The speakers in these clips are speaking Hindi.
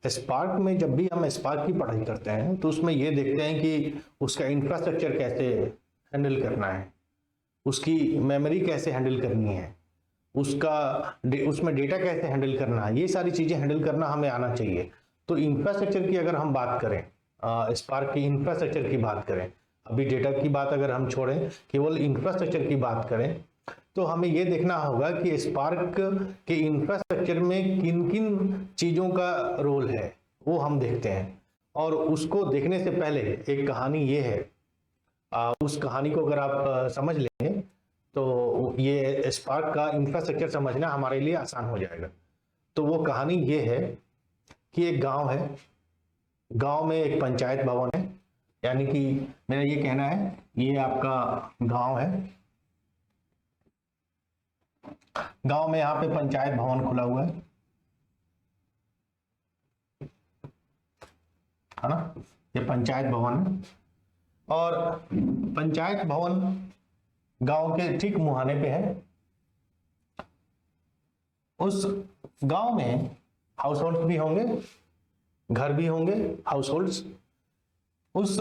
स्पार्क में जब भी हम स्पार्क की पढ़ाई करते हैं तो उसमें ये देखते हैं कि उसका इंफ्रास्ट्रक्चर कैसे हैंडल करना है, उसकी मेमोरी कैसे हैंडल करनी है, उसमें डेटा कैसे हैंडल करना है, ये सारी चीजें हैंडल करना हमें आना चाहिए। तो इंफ्रास्ट्रक्चर की अगर हम बात करें, स्पार्क की इंफ्रास्ट्रक्चर की बात करें, अभी डेटा की बात अगर हम छोड़ें, केवल इंफ्रास्ट्रक्चर की बात करें, तो हमें यह देखना होगा कि स्पार्क के इंफ्रास्ट्रक्चर में किन किन चीजों का रोल है वो हम देखते हैं। और उसको देखने से पहले एक कहानी ये है, उस कहानी को अगर आप समझ लेंगे तो ये स्पार्क का इंफ्रास्ट्रक्चर समझना हमारे लिए आसान हो जाएगा। तो वो कहानी ये है कि एक गांव है, गांव में एक पंचायत भवन है, यानी कि मेरा ये कहना है ये आपका गांव है, गांव में यहाँ पे पंचायत भवन खुला हुआ है ना, ये पंचायत भवन है। और पंचायत भवन गांव के ठीक मुहाने पे है। उस गांव में हाउस होल्ड भी होंगे, घर भी होंगे, हाउस होल्ड्स। उस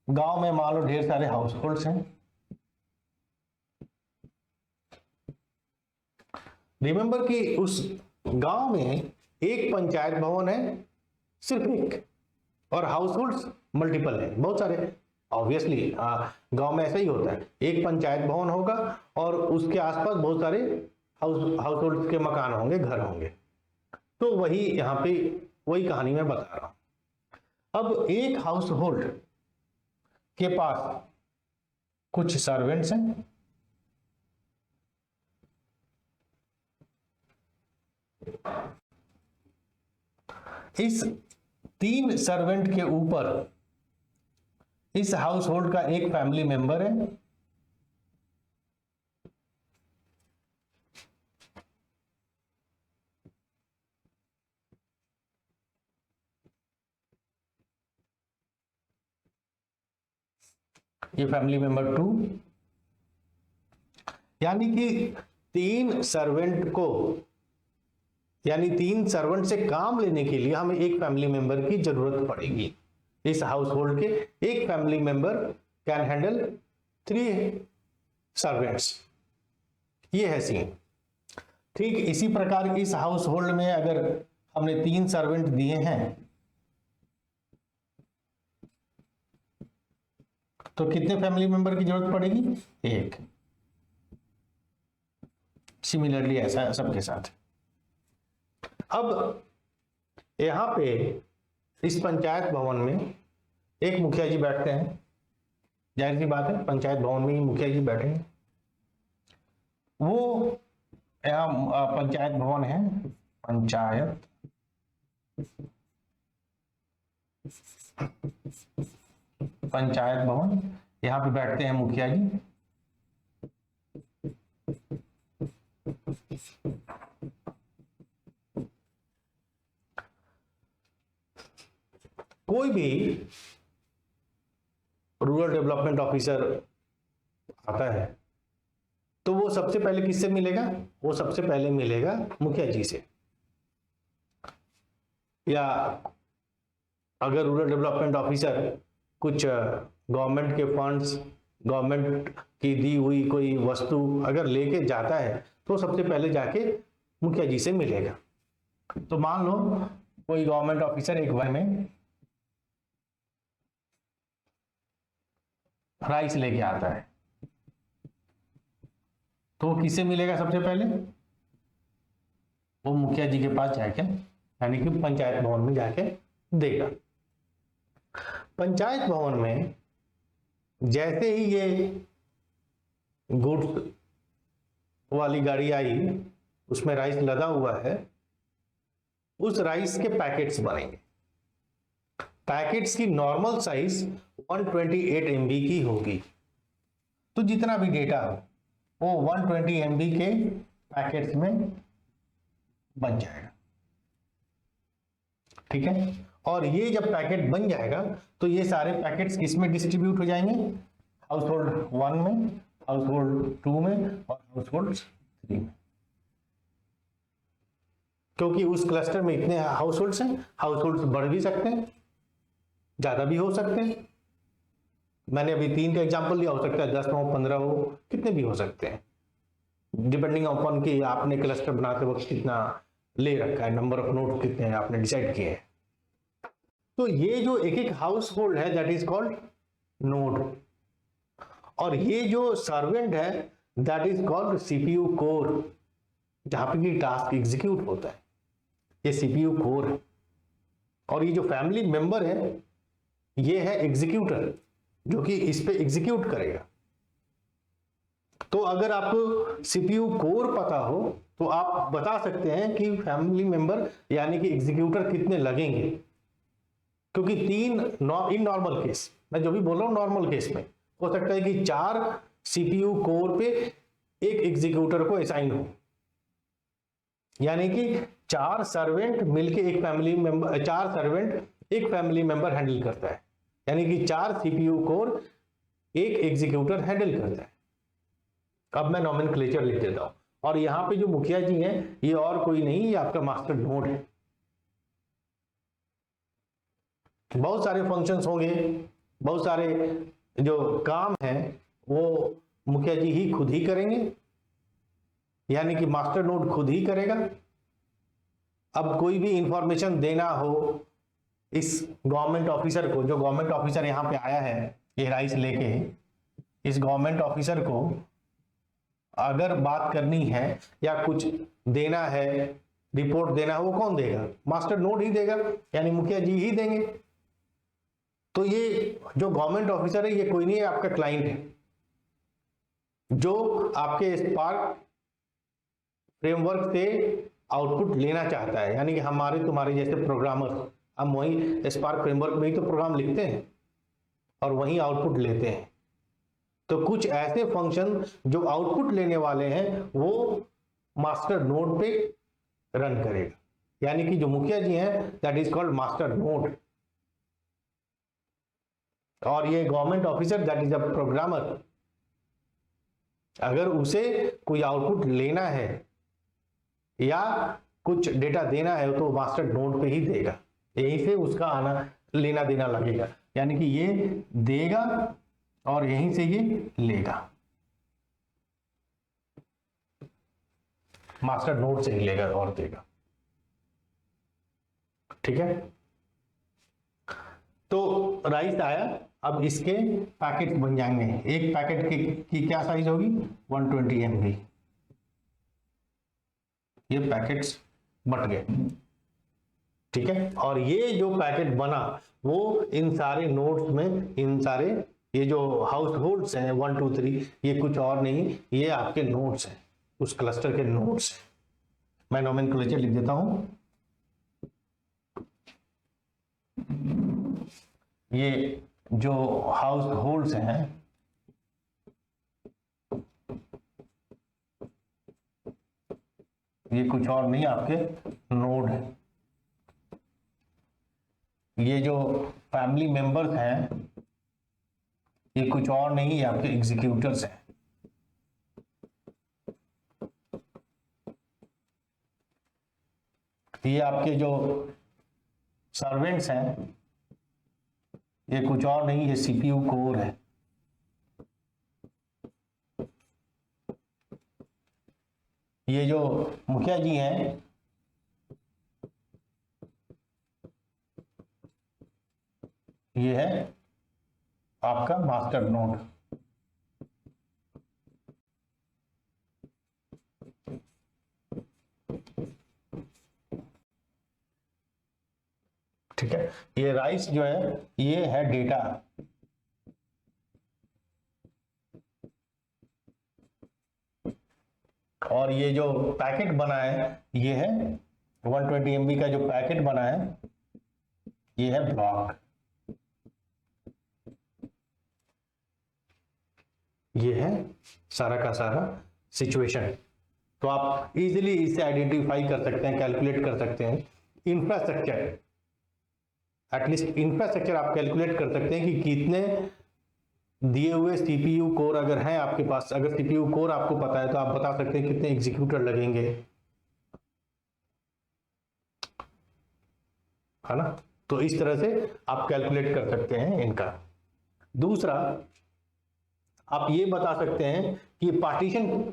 गांव में मान लो ढेर सारे हाउस होल्ड्स हैं। रिमेंबर कि उस गांव में एक पंचायत भवन है, सिर्फ एक, और हाउस होल्ड्स मल्टीपल है, बहुत सारे। ऑब्वियसली गांव में ऐसा ही होता है, एक पंचायत भवन होगा और उसके आसपास बहुत सारे हाउस होल्ड के मकान होंगे, घर होंगे। तो वही यहाँ पे वही कहानी मैं बता रहा हूं। अब एक हाउस होल्ड के पास कुछ सर्वेंट्स हैं, इस 3 सर्वेंट के ऊपर इस हाउस होल्ड का एक फैमिली मेंबर है, ये फैमिली मेंबर 2, यानी कि 3 सर्वेंट को, यानी 3 सर्वेंट से काम लेने के लिए हमें एक फैमिली मेंबर की जरूरत पड़ेगी। इस हाउस होल्ड के एक family member can handle 3 servants, ये है सीन। ठीक इसी प्रकार इस हाउस होल्ड में अगर हमने 3 सर्वेंट दिए हैं तो कितने फैमिली मेंबर की जरूरत पड़ेगी? 1। सिमिलरली ऐसा सबके साथ। अब यहां पे इस पंचायत भवन में एक मुखिया जी बैठते हैं, जाहिर सी बात है पंचायत भवन में ही मुखिया जी बैठेंगे। वो यहाँ पंचायत भवन है, पंचायत भवन, यहाँ पे बैठते हैं मुखिया जी। कोई भी रूरल डेवलपमेंट ऑफिसर आता है तो वो सबसे पहले किससे मिलेगा? वो सबसे पहले मिलेगा मुखिया जी से। या अगर रूरल डेवलपमेंट ऑफिसर कुछ गवर्नमेंट के फंड्स, गवर्नमेंट की दी हुई कोई वस्तु अगर लेके जाता है तो सबसे पहले जाके मुखिया जी से मिलेगा। तो मान लो कोई गवर्नमेंट ऑफिसर एक बार में राइस लेके आता है तो किससे मिलेगा सबसे पहले? वो मुखिया जी के पास जाके, यानी कि पंचायत भवन में जाके देगा। पंचायत भवन में जैसे ही ये गुड्स वाली गाड़ी आई, उसमें राइस लदा हुआ है, उस राइस के पैकेट्स बनेंगे। पैकेट्स की नॉर्मल साइज 128 MB की होगी। तो जितना भी डेटा हो वो 120 MB के पैकेट्स में बन जाएगा, ठीक है। और ये जब पैकेट बन जाएगा तो ये सारे पैकेट्स किसमें डिस्ट्रीब्यूट हो जाएंगे? हाउस होल्ड 1 में, हाउस होल्ड 2 में और हाउस होल्ड 3 में। क्योंकि उस क्लस्टर में इतने हाउस होल्ड्स हैं, हाउस होल्ड्स बढ़ भी सकते हैं, ज़्यादा भी हो सकते हैं। मैंने अभी 3 का एग्जाम्पल लिया, हो सकता है 10 हो, 15 हो, कितने भी हो सकते हैं, डिपेंडिंग अपॉन कि आपने क्लस्टर बनाते वक्त कितना ले रखा है, नंबर ऑफ नोड कितने हैं आपने डिसाइड किए हैं। तो ये जो एक एक हाउस होल्ड है दैट इज कॉल्ड नोड, और ये जो सर्वेंट है that is called CPU core, जहां पे कि टास्क एग्जीक्यूट होता है, ये सीपीयू कोर है। और ये जो फैमिली मेंबर है ये है एग्जीक्यूटर, जो कि इस पे एग्जीक्यूट करेगा। तो अगर आपको सीपीयू कोर पता हो तो आप बता सकते हैं कि फैमिली मेंबर यानी कि एग्जीक्यूटर कितने लगेंगे, क्योंकि 3 इन नॉर्मल केस, मैं जो भी बोल रहा हूं नॉर्मल केस में हो सकता है कि 4 सीपीयू कोर पे एक एग्जीक्यूटर को असाइन हो, यानी कि 4 सर्वेंट मिलके एक फैमिली मेंबर, 4 सर्वेंट एक फैमिली मेंबर हैंडल करता है, यानी कि 4 सीपीयू कोर एक एग्जीक्यूटर हैंडल करता है। अब मैं नॉमेनक्लेचर लिख देता हूं, और यहां पे जो मुखिया जी हैं ये और कोई नहीं, ये आपका मास्टर नोड है। बहुत सारे फंक्शंस होंगे, बहुत सारे जो काम हैं वो मुखिया जी ही खुद ही करेंगे, यानी कि मास्टर नोड खुद ही करेगा। अब कोई भी इंफॉर्मेशन देना हो इस गवर्नमेंट ऑफिसर को, जो गवर्नमेंट ऑफिसर यहाँ पे आया है ये राइस लेके, इस गवर्नमेंट ऑफिसर को अगर बात करनी है या कुछ देना है, रिपोर्ट देना है, वो कौन देगा? मास्टर नोड ही देगा, यानी मुखिया जी ही देंगे। तो ये जो गवर्नमेंट ऑफिसर है ये कोई नहीं है, आपका क्लाइंट है, जो आपके स्पार्क फ्रेमवर्क से आउटपुट लेना चाहता है, यानी कि हमारे तुम्हारे जैसे प्रोग्रामर हम वही स्पार्क फ्रेमवर्क में ही तो प्रोग्राम लिखते हैं और वही आउटपुट लेते हैं। तो कुछ ऐसे फंक्शन जो आउटपुट लेने वाले हैं वो मास्टर नोड पे रन करेगा, यानी कि जो मुखिया जी हैं that is called master node, और ये government officer that is a programmer. अगर उसे कोई आउटपुट लेना है या कुछ डेटा देना है तो मास्टर नोड पे ही देगा, यहीं से उसका आना लेना देना लगेगा, यानी कि ये देगा और यहीं से ये लेगा, मास्टर नोड से ही लेगा और देगा। ठीक है, तो राइस आया, अब इसके पैकेट बन जाएंगे। एक पैकेट की क्या साइज होगी? 120 MB। ये पैकेट्स बट गए, ठीक है, और ये जो पैकेट बना वो इन सारे नोड्स में, इन सारे ये जो हाउस होल्ड्स हैं 1 2 3, ये कुछ और नहीं, ये आपके नोड्स हैं, उस क्लस्टर के नोड्स हैं। मैं नोमेनक्लेचर लिख देता हूं, ये जो हाउस होल्ड्स हैं ये कुछ और नहीं आपके नोड है। ये जो फैमिली मेंबर्स हैं ये कुछ और नहीं, ये आपके एग्जीक्यूटर्स हैं। ये आपके जो सर्वेंट्स हैं ये कुछ और नहीं, ये सीपीयू कोर है। ये जो मुखिया जी हैं ये है आपका मास्टर नोड। ठीक है, ये राइस जो है ये है डेटा, और ये जो पैकेट बना है ये है 120 MB का जो पैकेट बना है ये है ब्लॉक। ये है सारा का सारा सिचुएशन। तो आप इजीली इसे आइडेंटिफाई कर सकते हैं, कैलकुलेट कर सकते हैं। इंफ्रास्ट्रक्चर, एटलीस्ट इंफ्रास्ट्रक्चर आप कैलकुलेट कर सकते हैं कि कितने दिए हुए सीपीयू कोर अगर हैं आपके पास, अगर सीपीयू कोर आपको पता है तो आप बता सकते हैं कितने एग्जीक्यूटर लगेंगे। है ना। तो इस तरह से आप कैलकुलेट कर सकते हैं इनका। दूसरा, आप ये बता सकते हैं कि पार्टीशन,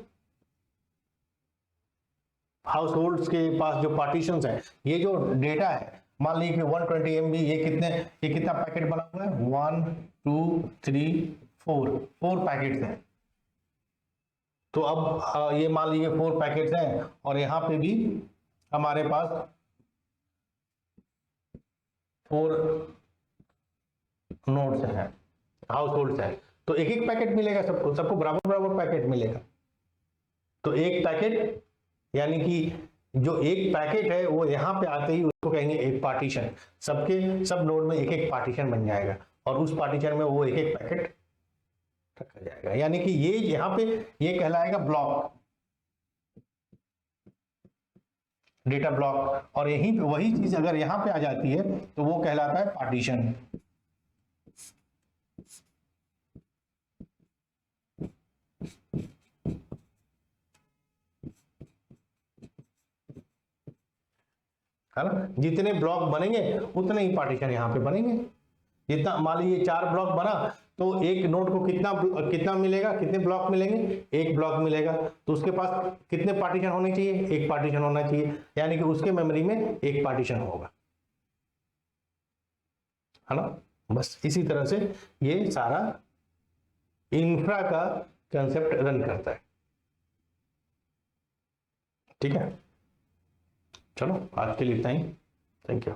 हाउस होल्ड्स के पास जो पार्टीशंस हैं, ये जो डेटा है, मान लीजिए कि 120 MB, ये कितना पैकेट बना हुआ है, 1 2 3 4 पैकेट्स हैं। तो अब ये मान लीजिए 4 पैकेट्स हैं और यहाँ पे भी हमारे पास 4 नोड्स हैं, हाउस होल्ड्स हैं। तो एक एक पैकेट मिलेगा सबको बराबर बराबर पैकेट मिलेगा। तो एक पैकेट यानी कि जो एक पैकेट है वो यहाँ पे आते ही उसको कहेंगे एक पार्टीशन। सब नोड में एक एक पार्टीशन बन जाएगा और उस पार्टीशन में वो एक एक पैकेट रखा जाएगा। यानी कि ये यहाँ पे ये कहलाएगा ब्लॉक, डेटा ब्लॉक। और यही वही चीज अगर यहाँ पे आ जाती है तो वो कहलाता है पार्टीशन। है ना, जितने ब्लॉक बनेंगे उतने ही पार्टीशन यहाँ पे बनेंगे। जितना मान लीजिए 4 ब्लॉक बना तो एक नोड को कितना मिलेगा, कितने ब्लॉक मिलेंगे, एक ब्लॉक मिलेगा। तो उसके पास कितने पार्टीशन होने चाहिए, एक पार्टीशन होना चाहिए। यानी कि उसके मेमोरी में एक पार्टीशन होगा, है ना। बस इसी तरह से ये सारा इंफ्रा का कंसेप्ट रन करता है। ठीक है, चलो आज के लिए इतना ही। Thank you.